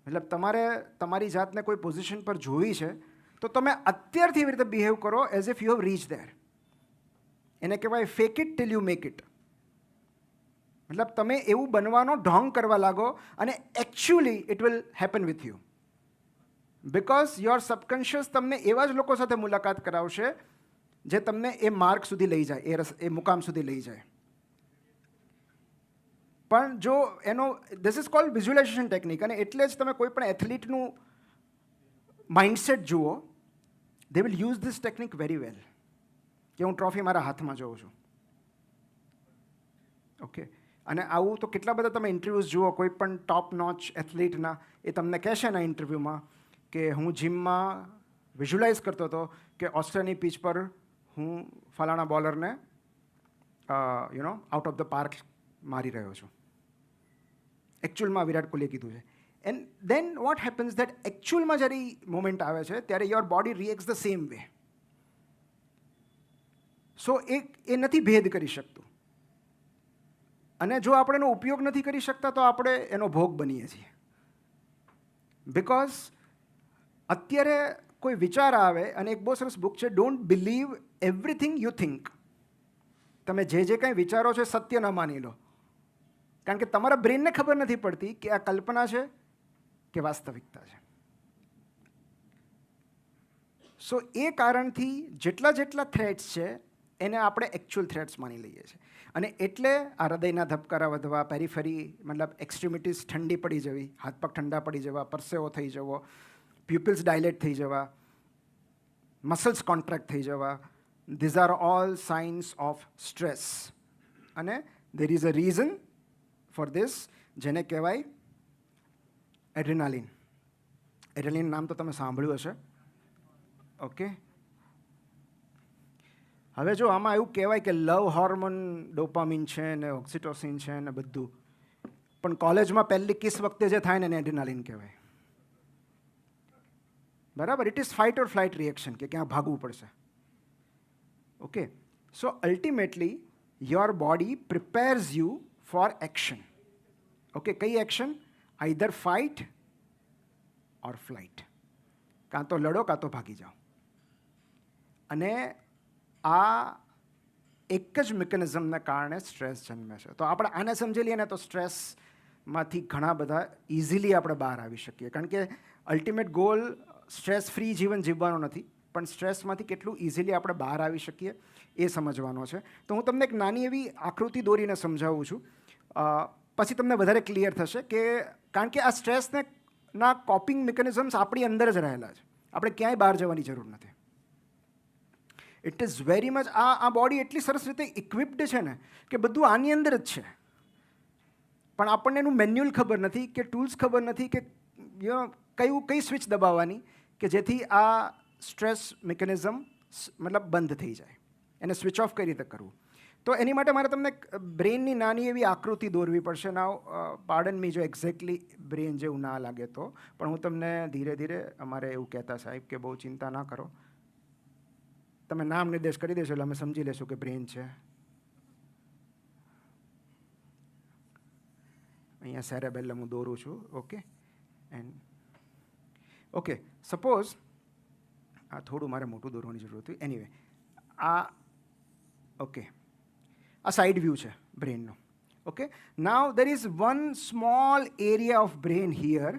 મતલબ તમારે તમારી જાતને કોઈ પોઝિશન પર જોઈ છે તો તમે અત્યારથી એવી રીતે બિહેવ કરો as if you have reach there. એને કહેવાય fake it till you make it. મતલબ તમે એવું બનવાનો ઢોંગ કરવા લાગો અને actually it will happen with you. Because your subconscious તમને એવા જ લોકો સાથે મુલાકાત કરાવશે જે તમને એ માર્ક સુધી લઈ જાય, એ મુકામ સુધી લઈ જાય. પણ જો એનો this is called visualisation technique. અને એટલે જ તમે કોઈ પણ એથ્લીટનું માઇન્ડસેટ જુઓ, they will use this technique very well. કે હું ટ્રોફી મારા હાથમાં જોઉં છું. ઓકે. અને આવું તો કેટલા બધા તમે ઇન્ટરવ્યૂઝ જુઓ કોઈ પણ ટોપ નોચ એથ્લીટના, એ તમને કહેશે ને ઇન્ટરવ્યૂમાં કે હું જિમમાં વિઝ્યુલાઇઝ કરતો હતો કે ઓસ્ટ્રેલિયાની પીચ પર હું ફલાણા બોલરને આઉટ ઓફ ધ પાર્ક મારી રહ્યો છું. એકચ્યુઅલમાં વિરાટ કોહલીએ કીધું છે. And then what happens that એકચ્યુઅલમાં જ્યારે મોમેન્ટ આવે છે ત્યારે your body reacts the same way. So એ નથી ભેદ કરી શકતું. અને જો આપણે એનો ઉપયોગ નથી કરી શકતા તો આપણે એનો ભોગ બનીએ છીએ. બિકોઝ અત્યારે કોઈ વિચાર આવે, અને એક બહુ સરસ બુક છે, don't believe everything you think. તમે જે કંઈ વિચારો છો સત્ય ન માની લો. કારણ કે તમારા બ્રેનને ખબર નથી પડતી કે આ કલ્પના છે કે વાસ્તવિકતા છે. સો એ કારણથી જેટલા થ્રેટ્સ છે એને આપણે એકચ્યુઅલ થ્રેટ્સ માની લઈએ છીએ. અને એટલે આ હૃદયના ધબકારા વધવા, પેરીફેરી મતલબ એક્સ્ટ્રીમિટીઝ ઠંડી પડી જવી, હાથ પગ ઠંડા પડી જવા, પરસેવો થઈ જવો, પ્યુપિલ્સ ડાયલેટ થઈ જવા, મસલ્સ કોન્ટ્રાક્ટ થઈ જવા, these are all signs of stress. અને there is a reason for this, જેને કહેવાય એડ્રેનાલિન. એડ્રેનાલિન નામ તો તમે સાંભળ્યું હશે. ઓકે. હવે જો આમાં એવું કહેવાય કે લવ હોર્મોન ડોપામિન છે ને ઓક્સિટોસિન છે ને બધું, પણ કોલેજમાં પહેલી કિસ વખતે જે થાય ને એને એડ્રેનાલિન કહેવાય. બરાબર. It is fight or flight reaction, કે ક્યાં ભાગવું પડશે. Okay. So ultimately your body prepares you for action. Okay. કઈ action? Either fight or flight. કાં તો લડો કાં તો ભાગી જાઓ. અને આ એક જ મિકેનિઝમને કારણે સ્ટ્રેસ જન્મે છે. તો આપણે આને સમજી લઈએ ને તો સ્ટ્રેસમાંથી ઘણા બધા ઇઝીલી આપણે બહાર આવી શકીએ. કારણ કે અલ્ટિમેટ ગોલ સ્ટ્રેસ ફ્રી જીવન જીવવાનો નથી, પણ સ્ટ્રેસમાંથી કેટલું ઇઝીલી આપણે બહાર આવી શકીએ એ સમજવાનો છે. તો હું તમને એક નાની એવી આકૃતિ દોરીને સમજાવું છું, પછી તમને વધારે ક્લિયર થશે. કે કારણ કે આ સ્ટ્રેસને ના કોપિંગ મિકેનિઝમ્સ આપણી અંદર જ રહેલા છે. આપણે ક્યાંય બહાર જવાની જરૂર નથી. ઇટ ઇઝ વેરી મચ આ બોડી એટલી સરસ રીતે ઇક્વિપ્ડ છે ને કે બધું આની અંદર જ છે. પણ આપણને એનું મેન્યુઅલ ખબર નથી, કે ટૂલ્સ ખબર નથી, કે કઈ સ્વિચ દબાવવાની કે જેથી આ સ્ટ્રેસ મિકેનિઝમ મતલબ બંધ થઈ જાય. એને સ્વિચ ઓફ કઈ રીતે કરવું. તો એની માટે મારે તમને બ્રેનની નાની એવી આકૃતિ દોરવી પડશે. નાવ પાર્ડન મી જો એક્ઝેક્ટલી બ્રેન જેવું ના લાગે તો, પણ હું તમને ધીરે ધીરે, અમારે એવું કહેતા સાહેબ કે બહુ ચિંતા ના કરો, તમે નામ નિર્દેશ કરી દેશો એટલે અમે સમજી લેશું કે બ્રેન છે. અહીંયા સેરેબેલમ હું દોરું છું. ઓકે. એન્ડ ઓકે, સપોઝ આ થોડું મારે મોટું દોરવાની જરૂર હતી. એનીવે ઓકે, આ સાઇડ વ્યૂ છે બ્રેનનો. Okay. Now there is one small area of brain here,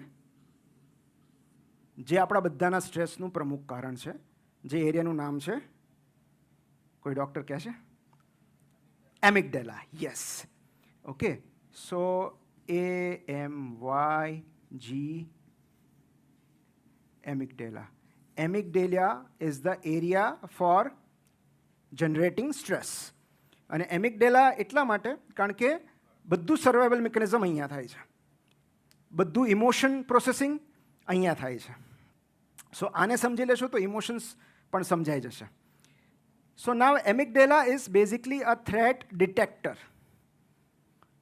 જે આપણા બધાના સ્ટ્રેસનું પ્રમુખ કારણ છે. જે એરિયાનું નામ છે, કોઈ ડૉક્ટર કહે છે? Amygdala. Yes. Okay. So AMYG, amygdala. Amygdala is the area for generating stress. અને એમિગડેલા એટલા માટે કારણ કે બધું સર્વાઇવલ મિકેનિઝમ અહીંયા થાય છે, બધું ઇમોશન પ્રોસેસિંગ અહીંયા થાય છે. સો આને સમજી લેશો તો ઇમોશન્સ પણ સમજાઈ જશે. So now amygdala is basically a threat detector.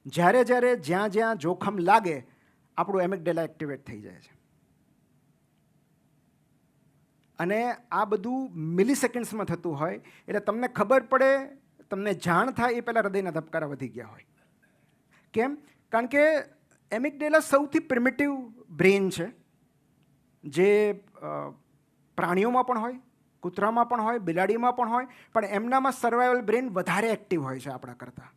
જ્યારે જ્યાં જોખમ લાગે આપણું એમિગડેલા એક્ટિવેટ થઈ જાય છે. અને આ બધું મિલી સેકન્ડ્સમાં થતું હોય એટલે તમને ખબર પડે, તમને જાણ થાય એ પહેલાં હૃદયના ધબકારા વધી ગયા હોય. કેમ? કારણ કે એમિગડેલા સૌથી પ્રિમિટિવ બ્રેઇન છે, જે પ્રાણીઓમાં પણ હોય, કૂતરામાં પણ હોય, બિલાડીમાં પણ હોય, પણ એમનામાં સર્વાઇવલ બ્રેઇન વધારે એક્ટિવ હોય છે આપણા કરતાં.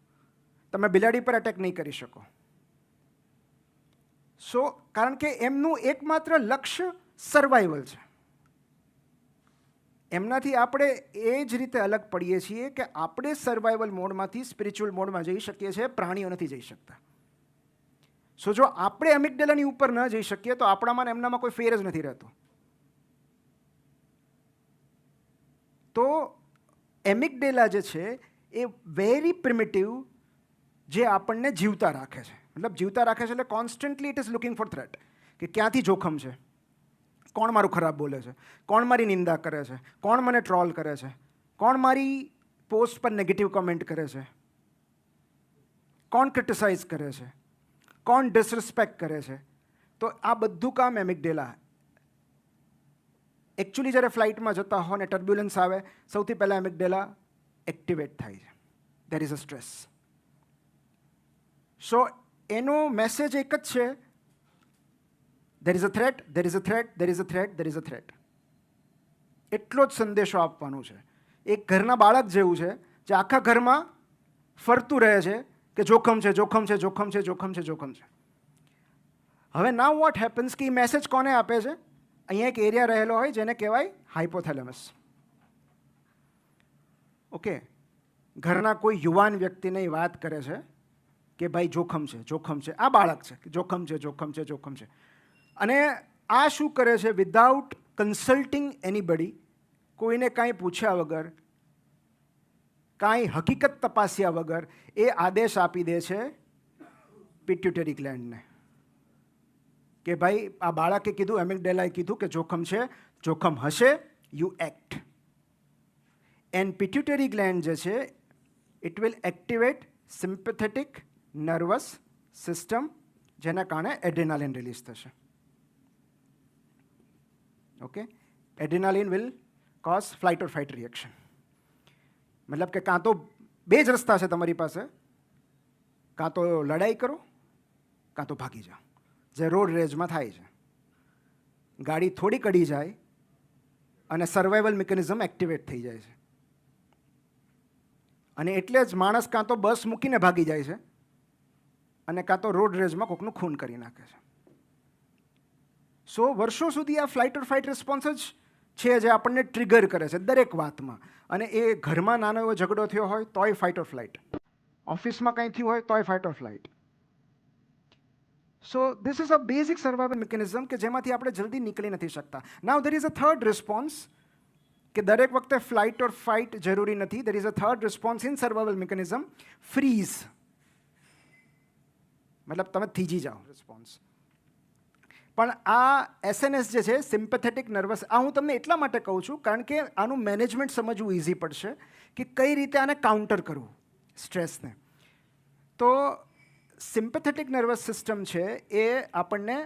તમે બિલાડી પર એટેક નહીં કરી શકો. સો કારણ કે એમનું એકમાત્ર લક્ષ્ય સર્વાઇવલ છે. એમનાથી આપણે એ જ રીતે અલગ પડીએ છીએ કે આપણે સર્વાઇવલ મોડમાંથી સ્પિરિચ્યુઅલ મોડમાં જઈ શકીએ છીએ, પ્રાણીઓ નથી જઈ શકતા. સો જો આપણે એમિગડેલાની ઉપર ન જઈ શકીએ તો આપણામાં ને એમનામાં કોઈ ફેર જ નથી રહેતો. તો એમિગડેલા જે છે એ વેરી પ્રિમિટિવ, જે આપણને જીવતા રાખે છે. મતલબ જીવતા રાખે છે એટલે constantly it is looking for threat, કે ક્યાંથી જોખમ છે, કોણ મારું ખરાબ બોલે છે, કોણ મારી નિંદા કરે છે, કોણ મને ટ્રોલ કરે છે, કોણ મારી પોસ્ટ પર નેગેટિવ કમેન્ટ કરે છે, કોણ ક્રિટિસાઇઝ કરે છે, કોણ ડિસરિસ્પેક્ટ કરે છે. તો આ બધું કામ એમિગડેલા. એકચ્યુઅલી જ્યારે ફ્લાઇટમાં જતા હો ને ટર્બ્યુલન્સ આવે, સૌથી પહેલાં એમિગડેલા એક્ટિવેટ થાય છે. દેર ઇઝ અ સ્ટ્રેસ. સો એનો મેસેજ એક જ છે, there is a threat, there is a threat, there is a threat, there is a threat. એટલો જ સંદેશો આપવાનો છે. એક ઘરના બાળક જેવું છે જે આખા ઘરમાં ફરતું રહે છે કે જોખમ છે, જોખમ છે, જોખમ છે, જોખમ છે, જોખમ છે. હવે નાઉ વોટ હેપન્સ કે એ મેસેજ કોને આપે છે? અહીંયા એક એરિયા રહેલો હોય જેને કહેવાય હાઇપોથેલેમસ. ઓકે, ઘરના કોઈ યુવાન વ્યક્તિને એ વાત કરે છે કે ભાઈ જોખમ છે, જોખમ છે. આ બાળક છે કે જોખમ છે, જોખમ છે, જોખમ છે. અને આ શું કરે છે? વિધાઉટ કન્સલ્ટિંગ એનીબડી, કોઈને કાંઈ પૂછ્યા વગર, કાંઈ હકીકત તપાસ્યા વગર એ આદેશ આપી દે છે પિટ્યુટરી ગ્લેન્ડને કે ભાઈ આ બાળકે કીધું, એમિગડેલાએ કીધું કે જોખમ છે, જોખમ હશે, you act. And pituitary gland જે છે it will activate sympathetic nervous system, જેના કારણે એડ્રેનાલિન રિલીઝ થશે. Okay, adrenaline will cause flight or fight reaction. મતલબ કે કાં તો બે જ રસ્તા છે તમારી પાસે, કાં તો લડાઈ કરો, કાં તો ભાગી જાઓ, જે રોડ રેજમાં થાય છે. ગાડી થોડી કડી જાય અને સર્વાઇવલ મિકેનિઝમ એક્ટિવેટ થઈ જાય છે. અને એટલે જ માણસ કાં તો બસ મૂકીને ભાગી જાય છે અને કાં તો રોડ રેજમાં કોકનું ખૂન કરી નાખે છે. સો વર્ષો સુધી આ ફ્લાઇટ ઓર ફાઇટ રિસ્પોન્સ જ છે જે આપણને ટ્રિગર કરે છે દરેક વાતમાં. અને એ ઘરમાં નાનો એવો ઝઘડો થયો હોય તોય ફાઇટ ઓર ફ્લાઇટ, ઓફિસમાં કંઈ થયું હોય તોય fight or flight. So this is a basic survival mechanism કે જેમાંથી આપણે જલ્દી નીકળી નથી શકતા. Now there is a third response, કે દરેક વખતે ફ્લાઇટ ઓર ફાઇટ જરૂરી નથી. There is a third response in survival mechanism, freeze. મતલબ તમે થીજી જાઓ રિસ્પોન્સ. પણ આ એસએનએસ જે છે, સિમ્પેથેટિક નર્વસ, આ હું તમને એટલા માટે કહું છું કારણ કે આનું મેનેજમેન્ટ સમજવું ઇઝી પડશે કે કઈ રીતે આને કાઉન્ટર કરવું સ્ટ્રેસને. તો સિમ્પેથેટિક નર્વસ સિસ્ટમ છે એ આપણને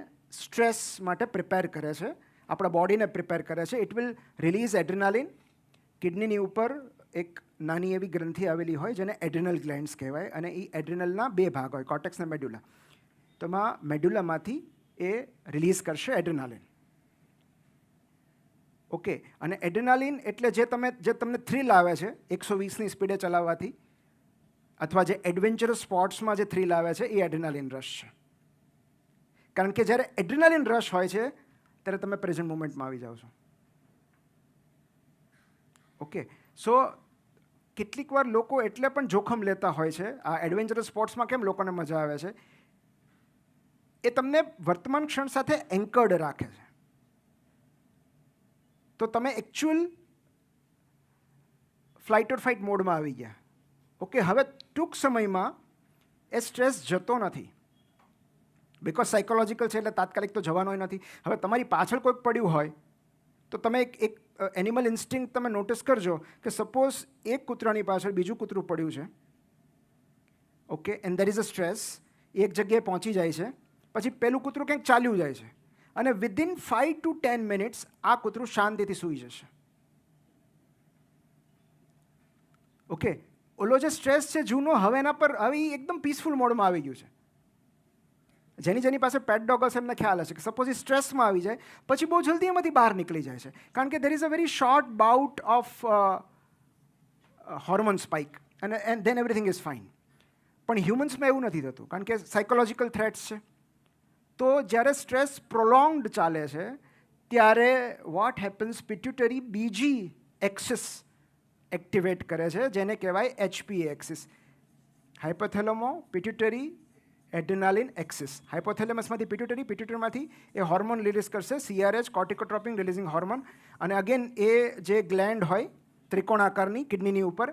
સ્ટ્રેસ માટે પ્રિપેર કરે છે, આપણા બોડીને પ્રિપેર કરે છે. It will release adrenaline. કિડનીની ઉપર એક નાની એવી ગ્રંથિ આવેલી હોય જેને એડ્રેનલ ગ્લેન્ડ્સ કહેવાય, અને એ એડ્રેનલના બે ભાગ હોય, કોર્ટેક્સ અને મેડ્યુલા. તો એમાં મેડ્યુલામાંથી એ રિલીઝ કરશે એડ્રેનાલિન. ઓકે, અને એડ્રેનાલિન એટલે જે તમને થ્રિલ આવે છે 120ની સ્પીડે ચલાવવાથી, અથવા જે એડવેન્ચરસ સ્પોર્ટ્સમાં જે થ્રિલ આવે છે, એ એડ્રેનાલિન રશ છે. કારણ કે જ્યારે એડ્રેનાલિન રશ હોય છે ત્યારે તમે પ્રેઝન્ટ મોમેન્ટમાં આવી જાઓ છો. ઓકે, સો કેટલીક વાર લોકો એટલે પણ જોખમ લેતા હોય છે. આ એડવેન્ચરસ સ્પોર્ટ્સમાં કેમ લોકોને મજા આવે છે? એ તમને વર્તમાન ક્ષણ સાથે એન્કર્ડ રાખે છે. તો તમે એકચ્યુઅલ ફ્લાઇટ ઓર ફાઇટ મોડમાં આવી ગયા. ઓકે, હવે ટૂંક સમયમાં એ સ્ટ્રેસ જતો નથી, બિકોઝ સાયકોલોજીકલ છે એટલે તાત્કાલિક તો જવાનો નથી. હવે તમારી પાછળ કોઈક પડ્યું હોય તો તમે એક એનિમલ ઇન્સ્ટિંક્ટ તમે નોટિસ કરજો કે સપોઝ એક કૂતરાની પાછળ બીજું કૂતરું પડ્યું છે. Okay, and there is a stress. એક જગ્યાએ પહોંચી જાય છે, પછી પેલું કૂતરું ક્યાંક ચાલ્યું જાય છે, અને વિધિન 5 to 10 મિનિટ્સ આ કૂતરું શાંતિથી સૂઈ જશે. ઓકે, ઓલો જે સ્ટ્રેસ છે જૂનો, હવે એના પર હવે એકદમ પીસફુલ મોડમાં આવી ગયું છે. જેની પાસે પેટ ડોગ હશે એમને ખ્યાલ હશે કે સપોઝ એ સ્ટ્રેસમાં આવી જાય પછી બહુ જલ્દી એમાંથી બહાર નીકળી જાય છે, કારણ કે દેર is a very short about of hormone spike and then everything is fine. પણ હ્યુમન્સમાં એવું નથી થતું, કારણ કે સાયકોલોજીકલ થ્રેટ્સ છે. તો જ્યારે સ્ટ્રેસ પ્રોલોંગ્ડ ચાલે છે ત્યારે વોટ હેપન્સ, પિટ્યુટરી બીજી એક્સિસ એક્ટિવેટ કરે છે જેને કહેવાય HPA axis, hypothalamo pituitary adrenaline axis. હાઇપોથેલેમસમાંથી પિટ્યુટરી, પિટ્યુટરીમાંથી એ હોર્મોન રિલીઝ કરશે, CRH કોર્ટિકોટ્રોપિન રિલીઝિંગ હોર્મોન. અને અગેન એ જે ગ્લેન્ડ હોય ત્રિકોણાકારની કિડનીની ઉપર,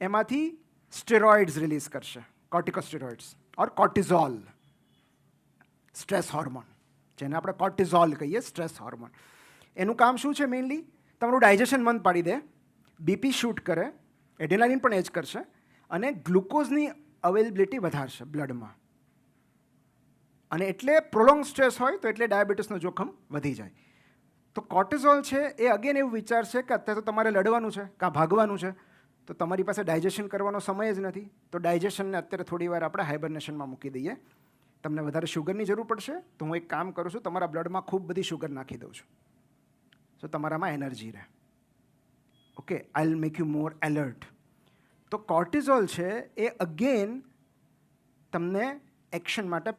એમાંથી સ્ટેરોઇડ્સ રિલીઝ કરશે, કોર્ટિકોસ્ટેરોઇડ્સ ઓર કોર્ટિઝોલ, સ્ટ્રેસ હોર્મોન, જેને આપણે કોર્ટિઝોલ કહીએ, સ્ટ્રેસ હોર્મોન. એનું કામ શું છે? મેઇનલી તમારું ડાયજેશન બંધ પાડી દે, BP શૂટ કરે, એડ્રેનાલિન પણ એ જ કરશે, અને ગ્લુકોઝની અવેલેબિલિટી વધારશે બ્લડમાં. અને એટલે પ્રોલોંગ સ્ટ્રેસ હોય તો એટલે ડાયાબિટીસનું જોખમ વધી જાય. તો કોર્ટિઝોલ છે એ અગેન એવું વિચારશે કે અત્યારે તો તમારે લડવાનું છે કાં ભાગવાનું છે, તો તમારી પાસે ડાયજેશન કરવાનો સમય જ નથી, તો ડાયજેશનને અત્યારે થોડી વાર આપણે હાઇબરનેશનમાં મૂકી દઈએ. તમને વધારે શુગરની જરૂર પડશે તો હું એક કામ કરું છું, તમારા બ્લડમાં ખૂબ બધી શુગર નાખી દઉં છું, તો તમારામાં એનર્જી રહે. Okay, I will make you more alert. તો કોર્ટિઝોલ છે એ અગેન તમને એક્શન માટે